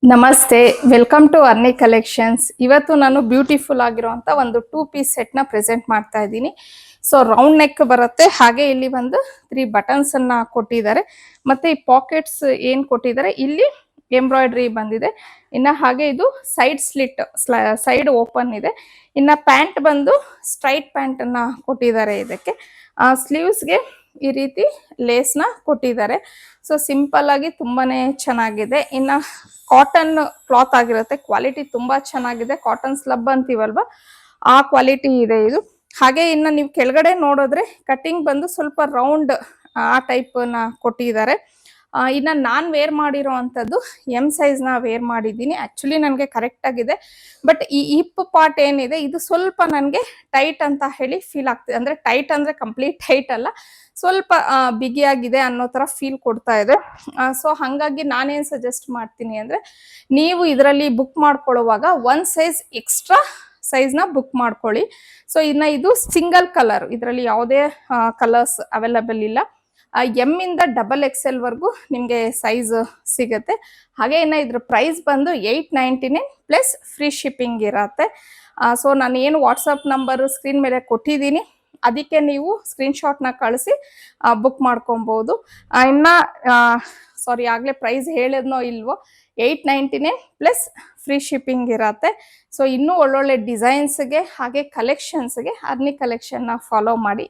ನಮಸ್ತೆ, welcome to ಅರ್ನಿ collections. ಇವತ್ತು ನಾನು ಬ್ಯೂಟಿಫುಲ್ ಆಗಿರುವಂತ ಒಂದು 2 ಪೀಸ್ ಸೆಟ್ ನ ಪ್ರೆಸೆಂಟ್ ಮಾಡ್ತಾ ಇದ್ದೀನಿ. ಸೊ ರೌಂಡ್ ನೆಕ್ ಬರುತ್ತೆ, ಹಾಗೆ ಇಲ್ಲಿ ಒಂದು 3 ಬಟನ್ಸ್ ಅನ್ನ ಕೊಟ್ಟಿದ್ದಾರೆ. ಮತ್ತೆ ಈ ಪಾಕೆಟ್ಸ್ ಏನ್ ಕೊಟ್ಟಿದ್ದಾರೆ, ಇಲ್ಲಿ ಎಂಬ್ರಾಯ್ಡ್ರಿ ಬಂದಿದೆ. ಇನ್ನ ಹಾಗೆ ಇದು ಸೈಡ್ ಸ್ಲಿಟ್, ಸೈಡ್ ಓಪನ್ ಇದೆ. ಇನ್ನ ಪ್ಯಾಂಟ್ ಬಂದು ಸ್ಟ್ರೈಟ್ ಪ್ಯಾಂಟ್ ಅನ್ನ ಕೊಟ್ಟಿದ್ದಾರೆ. ಇದಕ್ಕೆ ಸ್ಲೀವ್ಸ್ಗೆ ಈ ರೀತಿ ಲೇಸ್ ನ ಕೊಟ್ಟಿದ್ದಾರೆ. ಸೊ ಸಿಂಪಲ್ ಆಗಿ ತುಂಬಾನೇ ಚೆನ್ನಾಗಿದೆ. ಇನ್ನ ಕಾಟನ್ ಕ್ಲಾತ್ ಆಗಿರುತ್ತೆ, ಕ್ವಾಲಿಟಿ ತುಂಬಾ ಚೆನ್ನಾಗಿದೆ. ಕಾಟನ್ ಸ್ಲಬ್ ಅಂತೀವಲ್ವಾ, ಆ ಕ್ವಾಲಿಟಿ ಇದೆ ಇದು. ಹಾಗೆ ಇನ್ನ ನೀವು ಕೆಳಗಡೆ ನೋಡಿದ್ರೆ ಕಟಿಂಗ್ ಬಂದು ಸ್ವಲ್ಪ ರೌಂಡ್ ಆ ಟೈಪ್ ನ ಕೊಟ್ಟಿದ್ದಾರೆ. ಇನ್ನ ನಾನ್ ವೇರ್ ಮಾಡಿರೋ ಅಂತದ್ದು ಎಂ ಸೈಜ್ ನ ವೇರ್ ಮಾಡಿದ್ದೀನಿ. ಆಕ್ಚುಲಿ ನನಗೆ ಕರೆಕ್ಟ್ ಆಗಿದೆ, ಬಟ್ ಈ ಹಿಪ್ ಪಾರ್ಟ್ ಏನಿದೆ ಇದು ಸ್ವಲ್ಪ ನನಗೆ ಟೈಟ್ ಅಂತ ಹೇಳಿ ಫೀಲ್ ಆಗ್ತಿದೆ. ಅಂದ್ರೆ ಟೈಟ್ ಅಂದ್ರೆ ಕಂಪ್ಲೀಟ್ ಟೈಟ್ ಅಲ್ಲ, ಸ್ವಲ್ಪ ಬಿಗಿಯಾಗಿದೆ ಅನ್ನೋ ತರ ಫೀಲ್ ಕೊಡ್ತಾ ಇದೆ. ಸೊ ಹಾಗಾಗಿ ನಾನೇನ್ ಸಜೆಸ್ಟ್ ಮಾಡ್ತೀನಿ ಅಂದ್ರೆ, ನೀವು ಇದರಲ್ಲಿ ಬುಕ್ ಮಾಡ್ಕೊಳ್ಳುವಾಗ 1 ಸೈಜ್ ಎಕ್ಸ್ಟ್ರಾ ಸೈಜ್ ನ ಬುಕ್ ಮಾಡ್ಕೊಳ್ಳಿ. ಸೊ ಇನ್ನ ಇದು ಸಿಂಗಲ್ ಕಲರ್, ಇದರಲ್ಲಿ ಯಾವುದೇ ಕಲರ್ಸ್ ಅವೈಲಬಲ್ ಇಲ್ಲ. ಎಂ ಇಂದ XXL ವರ್ಗೂ ನಿಮ್ಗೆ ಸೈಜ್ ಸಿಗುತ್ತೆ. ಹಾಗೆ ಇನ್ನ ಇದ್ರ ಪ್ರೈಸ್ ಬಂದು 899 ಪ್ಲಸ್ ಫ್ರೀ ಶಿಪ್ಪಿಂಗ್ ಇರತ್ತೆ. ಸೊ ನಾನು ಏನು ವಾಟ್ಸಪ್ ನಂಬರ್ ಸ್ಕ್ರೀನ್ ಮೇಲೆ ಕೊಟ್ಟಿದ್ದೀನಿ, ಅದಕ್ಕೆ ನೀವು ಸ್ಕ್ರೀನ್ಶಾಟ್ ನ ಕಳಿಸಿ ಬುಕ್ ಮಾಡ್ಕೊಬಹುದು. ಇನ್ನ ಸಾರಿ, ಆಗ್ಲೇ ಪ್ರೈಸ್ ಹೇಳಿದ್ನೋ ಇಲ್ವೋ, 899 ಪ್ಲಸ್ ಫ್ರೀ ಶಿಪ್ಪಿಂಗ್ ಇರತ್ತೆ. ಸೊ ಇನ್ನೂ ಒಳ್ಳೊಳ್ಳೆ ಡಿಸೈನ್ಸ್ಗೆ ಹಾಗೆ ಕಲೆಕ್ಷನ್ಸ್ಗೆ ಅರ್ನಿ ಕಲೆಕ್ಷನ್ ನ ಫಾಲೋ ಮಾಡಿ.